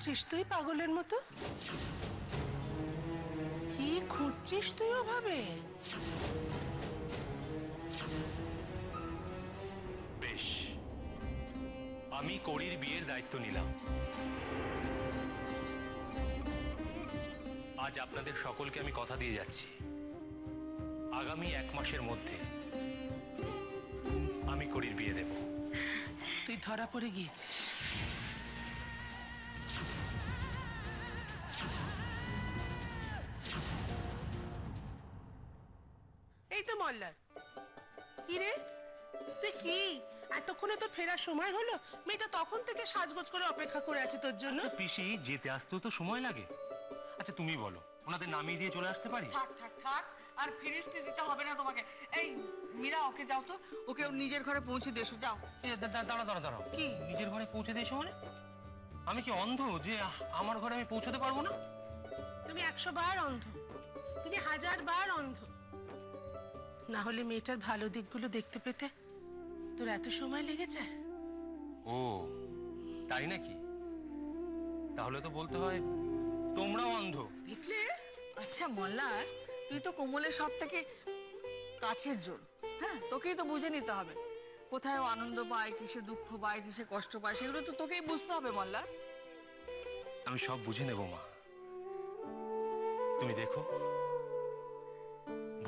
করছিস তুই পাগলের মতো? কি খুঁজছিস তুই ওভাবে? বেশ, আমি করির বিয়ের দায়িত্ব নিলাম। আজ আপনাদের সকলকে আমি কথা দিয়ে যাচ্ছি, আগামী 1 মাসের মধ্যে আমি করির বিয়ে দেব। তুই ধরা পড়ে গিয়েছিস। এই তো মল্লার। কি রে, তুই কি এতক্ষণে তোর ফেরার সময় হলো? মেয়েটা তখন থেকে সাজগোজ করে অপেক্ষা করে আছে তোর জন্য। আচ্ছা পিসি, যেতে আসতেও তো সময় লাগে। আচ্ছা তুমি বলো, ওনাদের নামিয়ে দিয়ে চলে আসতে পারি? থাক থাক থাক, আর ফিরিস্তি দিতে হবে না তোমাকে। এই মীরা, ওকে যাও তো, ওকে নিজের ঘরে পৌঁছে দিয়ে এসো, যাও। দাঁড়াও। কি? নিজের ঘরে পৌঁছে দিয়েছো মানে? আমি কি অন্ধ যে আমার ঘরে আমি পৌঁছতে পারবো না? তুমি 100 বার অন্ধ, তুমি 1000 বার অন্ধ। না হলে মেয়েটার ভালো দিকগুলো দেখতে পেতে তোর এত সময় লেগেছে? ও তাই নাকি? তাহলে তো বলতে হয় তোমরাও অন্ধ। দেখলে? আচ্ছা মল্লার, তুই তো কোমলের সব থেকে কাছের জন। হ্যাঁ, তোকেই তো বুঝে নিতে হবে। কোথায় ও আনন্দ পায়, কিসে দুঃখ পায়, কিসে কষ্ট পায়, সেগুলো তো তোকেই বুঝতে হবে মল্লার। আমি সব বুঝে নেব মা। তুমি দেখো,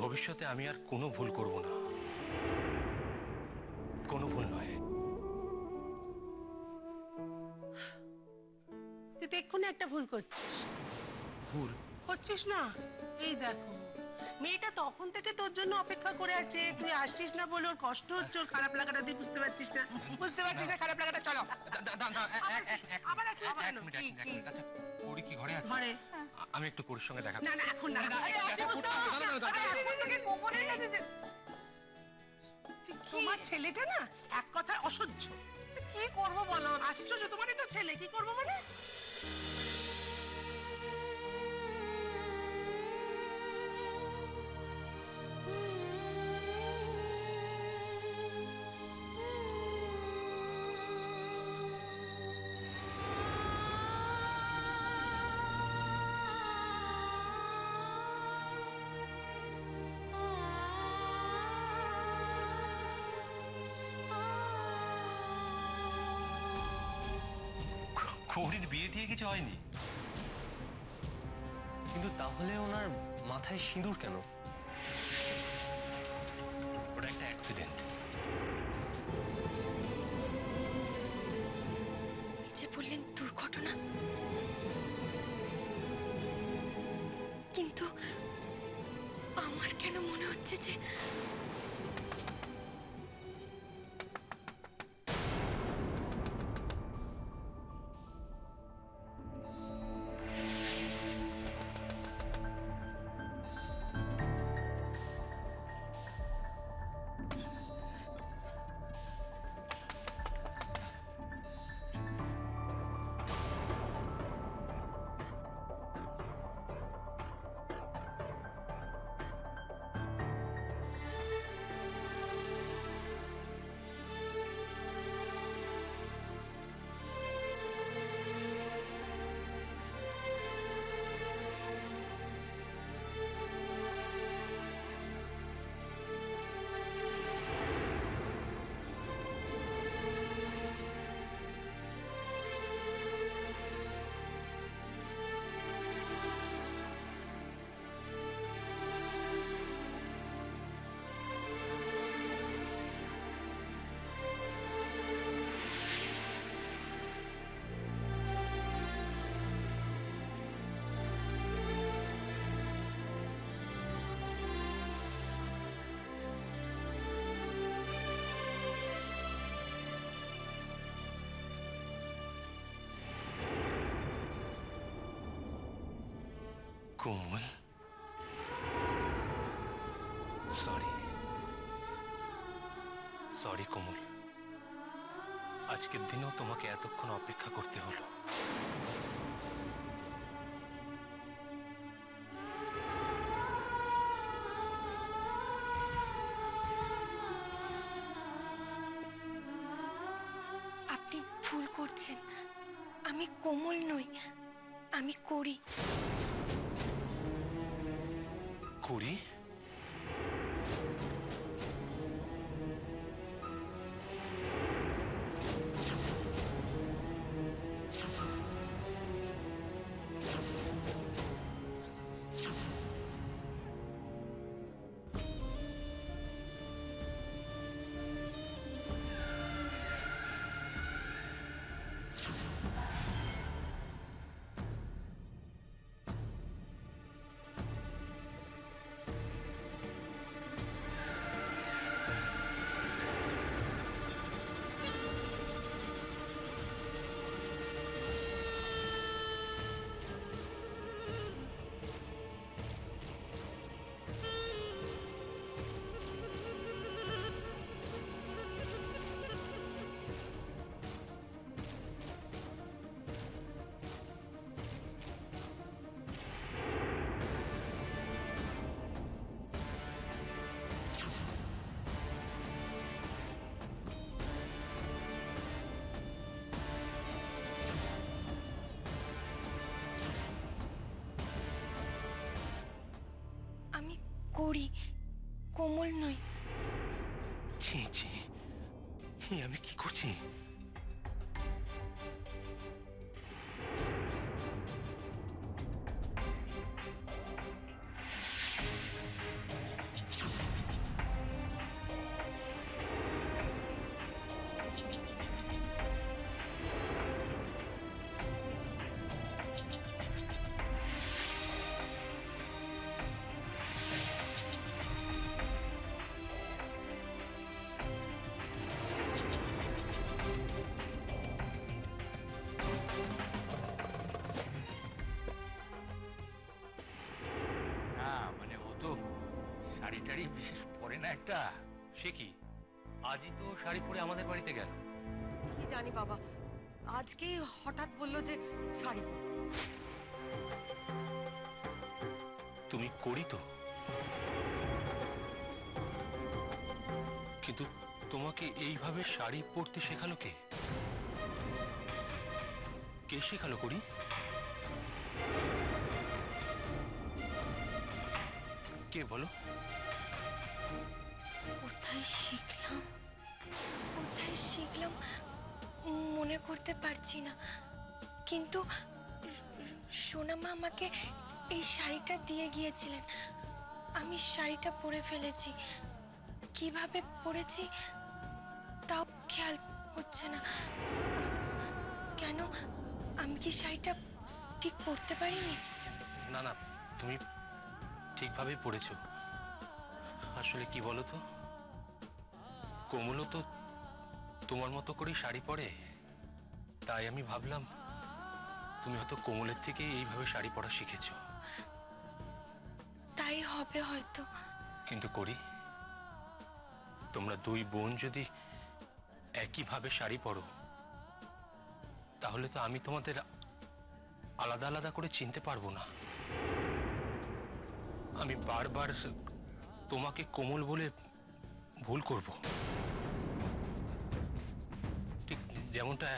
ভবিষ্যতে আমি আর কোনো ভুল করব না। কোনো ভুল নয়। তুই তো এক্ষুনি একটা ভুল করছিস। ভুল করছিস না? এই দেখো, মেয়েটা তখন থেকে তোর জন্য অপেক্ষা করে আছে, তুই আসছিস না বলে ওর কষ্ট হচ্ছে, ওর খারাপ লাগাটা তুই বুঝতে পারছিস না। বুঝতে পারছিস না খারাপ লাগাটা? চলো আবার এখন কেন? কি? আচ্ছা, করি কি ঘরে আছে? ঘরে? আমি একটু করির সঙ্গে দেখা না না, এখন না। আরে, আপনি বুঝতে পারছিস না? আরে, এখন থেকে কোমরের কাছে যে তোমার ছেলেটা না এক কথায় অসহ্য। কি করবো বলো? আশ্চর্য, তোমারই তো ছেলে, কি করবো মানে? করির বিয়ে দিয়ে কিছু হয়নি, কিন্তু তাহলে ওনার মাথায় সিঁদুর কেন? ওটা একটা অ্যাক্সিডেন্ট। যে বললেন দুর্ঘটনা, কিন্তু আমার কেন মনে হচ্ছে যে কোমল, সরি কোমল, আজকের দিনেও তোমাকে এতক্ষণ অপেক্ষা করতে হলো। আপনি ভুল করছেন। আমি কোমল নই, আমি করি। করি? আমি করি, কোমল নই। ছি ছি, আমি কি করছি? না মানে ও তো শাড়ি টাড়ি বিশেষ পরে না একটা। সে কি, আজই তো শাড়ি পরে আমাদের বাড়িতে গেল। কি জানি বাবা, আজকেই হঠাৎ বললো যে শাড়ি পরো। তুমি করি তো? কিন্তু তোমাকে এইভাবে শাড়ি পরতে শেখালো কে? কে শেখালো করি? কে বলো? কোথায় শিখলাম, কোথায় শিখলাম মনে করতে পারছি না, কিন্তু সোনামা আমাকে এই শাড়িটা দিয়ে গিয়েছিলেন। আমি শাড়িটা পরে ফেলেছি, কিভাবে পরেছি তাও খেয়াল হচ্ছে না। কেন, আমি কি শাড়িটা ঠিক পরতে পারিনি? না না, তুমি ঠিকভাবেই পড়েছো। আসলে কি বলো তো, কোমলও তো তোমার মতো করেই শাড়ি পরে, তাই আমি ভাবলাম তুমি হয়তো কোমলের থেকে এইভাবে শাড়ি পরা শিখেছো। তাই হবে হয়তো। কিন্তু করি, তোমরা দুই বোন যদি একইভাবে শাড়ি পরো, তাহলে তো আমি তোমাদের আলাদা আলাদা করে চিনতে পারবো না। আমি বারবার তোমাকে কোমল বলে ভুল করব, ঠিক যেমনটা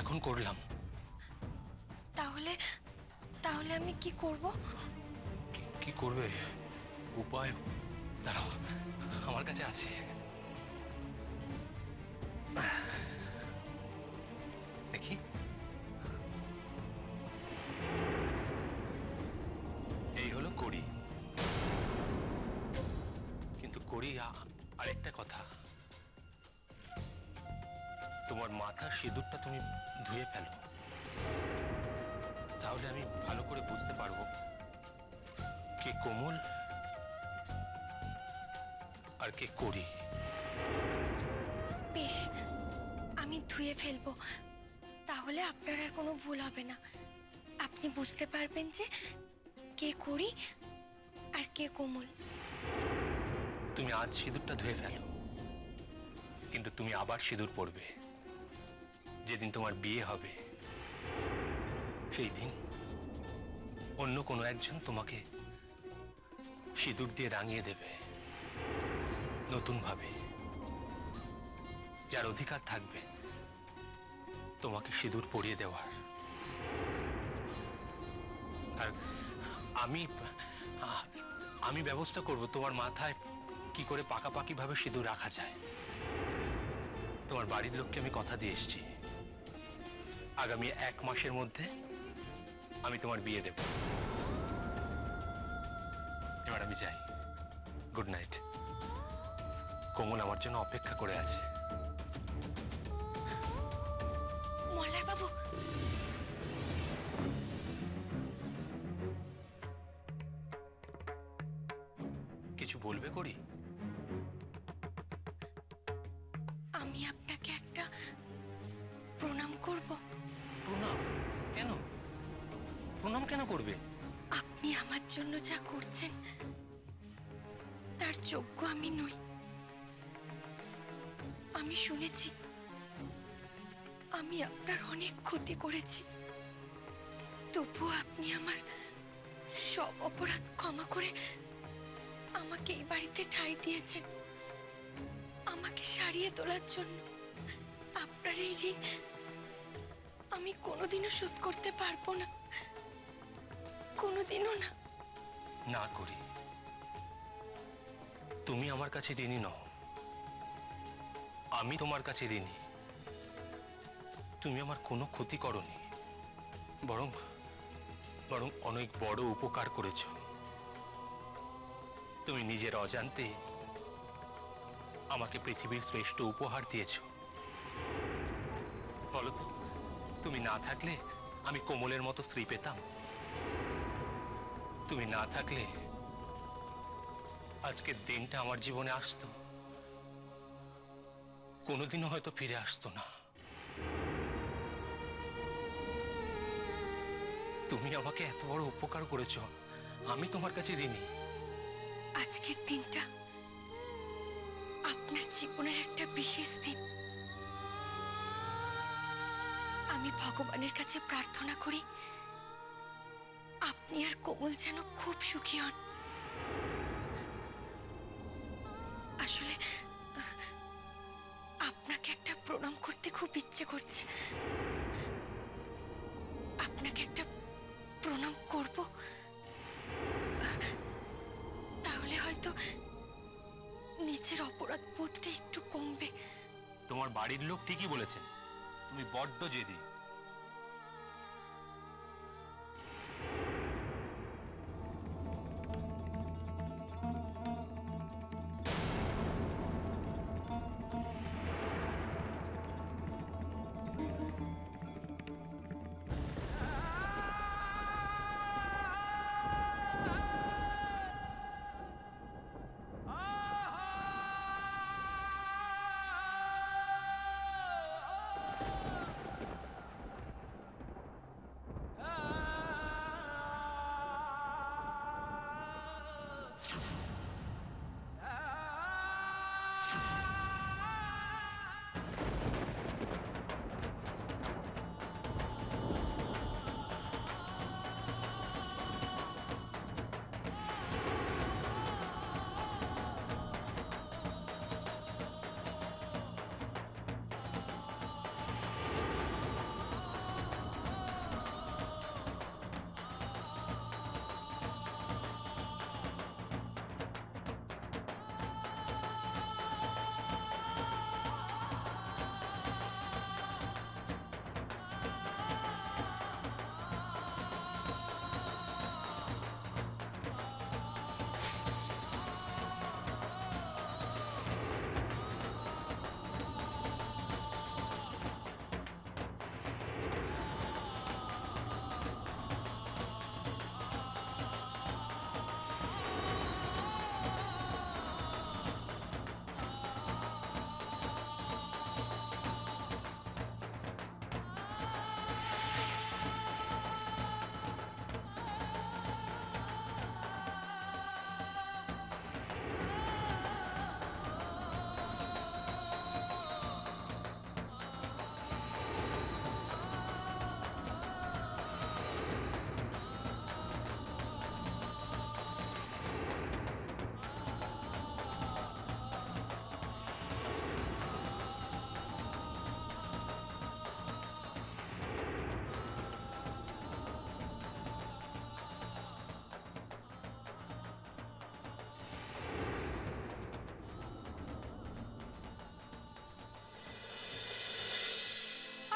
এখন করলাম। তাহলে তাহলে আমি কি করব? কি করবে? উপায় দাঁড়াও, আমার কাছে আছে। দেখি, এই হলো কড়ি। কিন্তু কড়ি, আরেকটা কথা, তোমার মাথার সিঁদুরটা তুমি ধুয়ে ফেলো, তাহলে আমি ভালো করে বুঝতে পারবো কে কোমল আর কে করি। বেশ, আমি ধুয়ে ফেলবো, তাহলে আপনার আর কোনো ভুল হবে না। আপনি বুঝতে পারবেন যে কে করি আর কে কোমল। তুমি আজ সিঁদুরটা ধুয়ে ফেলো, কিন্তু তুমি আবার সিঁদুর পরবে যেদিন তোমার বিয়ে হবে। সেই দিন অন্য কোনো একজন তোমাকে সিঁদুর দিয়ে রাঙিয়ে দেবে নতুন ভাবে, যার অধিকার থাকবে তোমাকে সিঁদুর পরিয়ে দেওয়ার। আর আমি আমি ব্যবস্থা করব তোমার মাথায় কি করে পাকাপাকি ভাবে সিঁদুর রাখা যায়। তোমার বাড়ির লোককে আমি কথা দিয়ে এসেছি, আগামী 1 মাসের মধ্যে আমি তোমার বিয়ে দেব। এবার আমি যাই। Good night. কোমল আমার জন্য অপেক্ষা করে আছে। মল্লার বাবু, কিছু বলবে করি? আমি আপনাকে একটা প্রণাম করব। প্রণাম? কেন প্রণাম কেন করবে? আপনি আমার জন্য যা করছেন তার যোগ্য আমি নই। আমি শুনেছি আমি আপনার অনেক ক্ষতি করেছি, তবুও আপনি আমার সব অপরাধ ক্ষমা করে আমাকে এই বাড়িতে ঠাঁই দিয়েছেন। আমাকে সারিয়ে তোলার জন্য আপনার এই ঋণ আমি কোনোদিনও শোধ করতে পারবো না, কোনোদিনও না। না করি, তুমি আমার কাছে ঋণী নও, আমি তোমার কাছে ঋণী। তুমি আমার কোনো ক্ষতি করনি, বরং বরং অনেক বড় উপকার করেছ। তুমি নিজের অজান্তে আমাকে পৃথিবীর শ্রেষ্ঠ উপহার দিয়েছ। বলো তো, তুমি না থাকলে আমি কোমলের মতো স্ত্রী পেতাম? তুমি না থাকলে আজকের দিনটা আমার জীবনে আসতো? কোনোদিনও হয়তো ফিরে আসতো না। তুমি আমাকে এত বড় উপকার করেছো, আমি তোমার কাছে ঋণী। আজকের দিনটা আপনার জীবনের একটা বিশেষ দিন। আমি ভগবানের কাছে প্রার্থনা করি আপনি আর কোমল যেন খুব সুখী হন। আসলে আপনাকে একটা প্রণাম করতে খুব ইচ্ছে করছে। আপনাকে একটা প্রণাম করব, তাহলে হয়তো নিজের অপরাধ বোধটা একটু কমবে। তোমার বাড়ির লোক ঠিকই বলেছেন, তুমি বড্ড জেদি।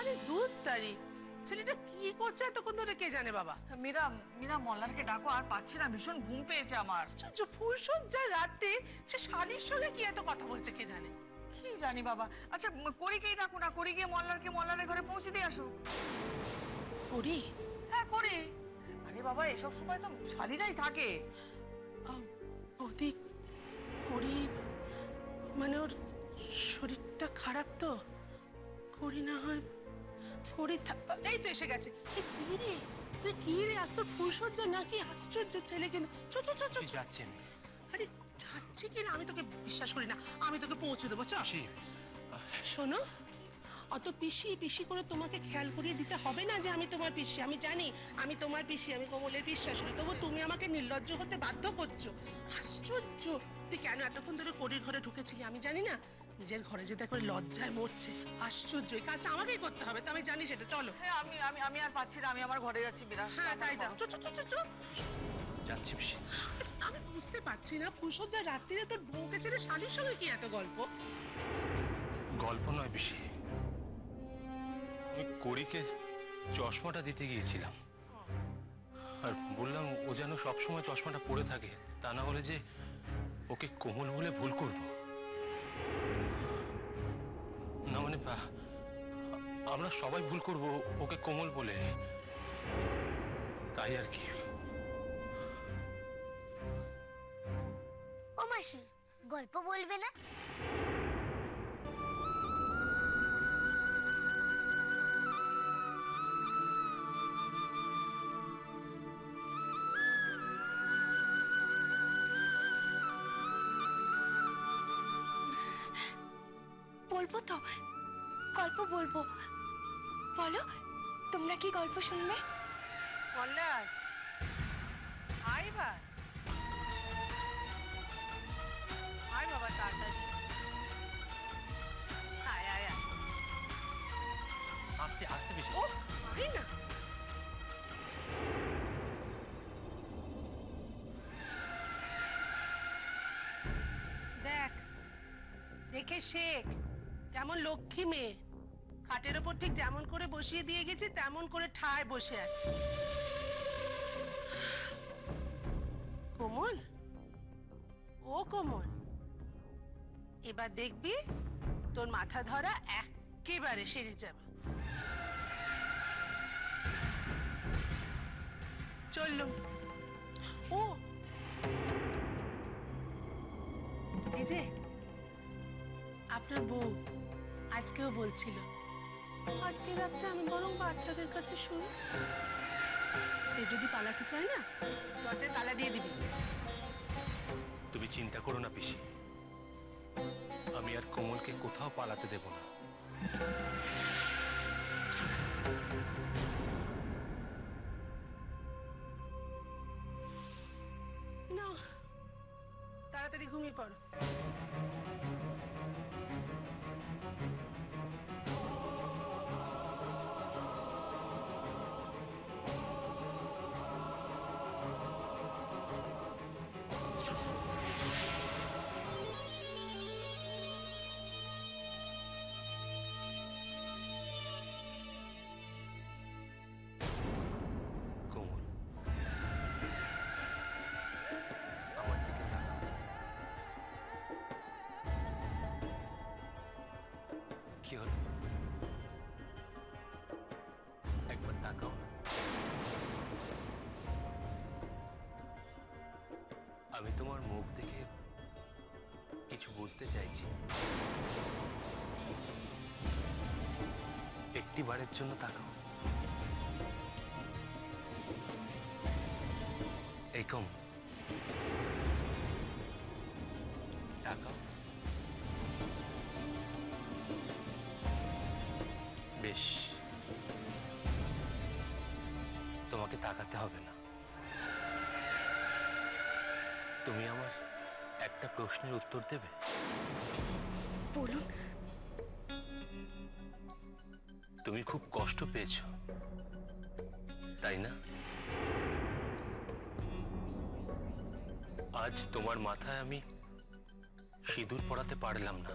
আরে দুধ তারি, ছেলেটা কি করছে এতক্ষণ ধরে কে জানে বাবা। মীরা মীরা মল্লারকে ডাকো, আর পাচ্ছি না, ভীষণ ঘুম পেয়েছে আমার। আশ্চর্য, ফুলসজ্জার রাতে সে শালির সঙ্গে কি এত কথা বলছে কে জানে। কি জানি বাবা। আচ্ছা করিকেই ডাকো না, করি গিয়ে মল্লারের ঘরে পৌঁছে দিয়ে আসো। করি? হ্যাঁ করি। আরে বাবা এসব সময় তো শালিরাই থাকে। বৌদি, করি মানে ওর শরীরটা খারাপ তো, করি না হয় করি এই তো এসে গেছে। এই কি রে, তুই কি রে, আজ তোর ফুলসজ্জা নাকি? আশ্চর্য ছেলে কিন্তু। চ চ চ চ চ। যাচ্ছি আমি। আরে যাচ্ছে কি না, আমি তোকে বিশ্বাস করি না, আমি তোকে পৌঁছে দেবো। চ। শোনো, অত পিসি পিসি করে তোমাকে খেয়াল করিয়ে দিতে হবে না যে আমি তোমার পিসি। আমি জানি আমি তোমার পিসি, আমি কমলের বিশ্বাসী, তবু তুমি আমাকে নির্লজ্জ হতে বাধ্য করছো। আশ্চর্য, তুই কেন এতক্ষণ ধরে করির ঘরে ঢুকেছিলি আমি জানি না, নিজের ঘরে যেতে করে লজ্জায় মরছে। আশ্চর্য, এই কাজটা আমাকেই করতে হবে, তো আমি জানি সেটা। চলো। হ্যাঁ আমি আমি আমি আর পাচ্ছি না, আমি আমার ঘরে যাচ্ছি মীরা। হ্যাঁ তাই যাও, চ চ চ চ চ। যাচ্ছি পিসি। আচ্ছা, আমি বুঝতে পারছি না, ফুলসজ্জার রাত্রিরে তোর বউকে ছেড়ে শালির সঙ্গে কি এত গল্প? গল্প নয় পিসি, আমি করিকে চশমাটা দিতে গিয়েছিলাম, আর বললাম ও যেন সবসময় চশমাটা পরে থাকে, তা না হলে যে ওকে কোমল বলে ভুল করব। না মানে আমরা সবাই ভুল করব ওকে কোমল বলে, তাই আর কি। ও মাসি, গল্প বলবে না? বলবো তো, গল্প বলবো। বলো, তোমরা কি গল্প শুনবে? মল্লার, আয় এবার, আয় বাবা তাড়াতাড়ি, আয় আয় আয়। আস্তে আস্তে পিসি। ও আয় না। দেখ, দেখে শেখ, কেমন লক্ষ্মী মেয়ে, খাটের ওপর ঠিক যেমন করে বসিয়ে দিয়ে গেছে তেমন করে ঠায় বসে আছে। কোমল, ও কোমল, এবার দেখবি তোর মাথা ধরা একেবারে সেরে যাবে। চললুম। ও এই যে আপনার বউ আজকেও বলছিল আজকে রাতটা আমি বরং বাচ্চাদের কাছে শুই। এ যদি পালাতে চায় না, দরজায় তালা দিয়ে দিবি। তুমি চিন্তা করো না পিসি, আমি আর কোমলকে কোথাও পালাতে দেব না। না, তাড়াতাড়ি ঘুমিয়ে পড়ো। কোমল, আমার দিকে তাকাও। কি হলো? একবার তাকাও না। আমি তোমার মুখ দেখে কিছু বুঝতে চাইছি। একটি বারের জন্য তাকাও। এই কম তাকাও। বেশ, তোমাকে তাকাতে হবে না। তুমি আমার একটা প্রশ্নের উত্তর দেবে? বলুন। তুমি খুব কষ্ট পেয়েছো, তাই না? আজ তোমার মাথায় আমি সিঁদুর পরাতে পারলাম না,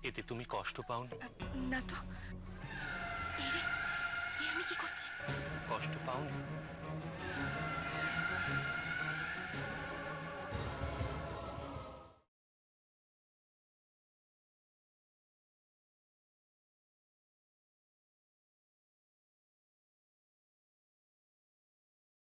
এতে তুমি কষ্ট পাওনি? না তো। এ রে, এ আমি কি করছি? কষ্ট পাওনি?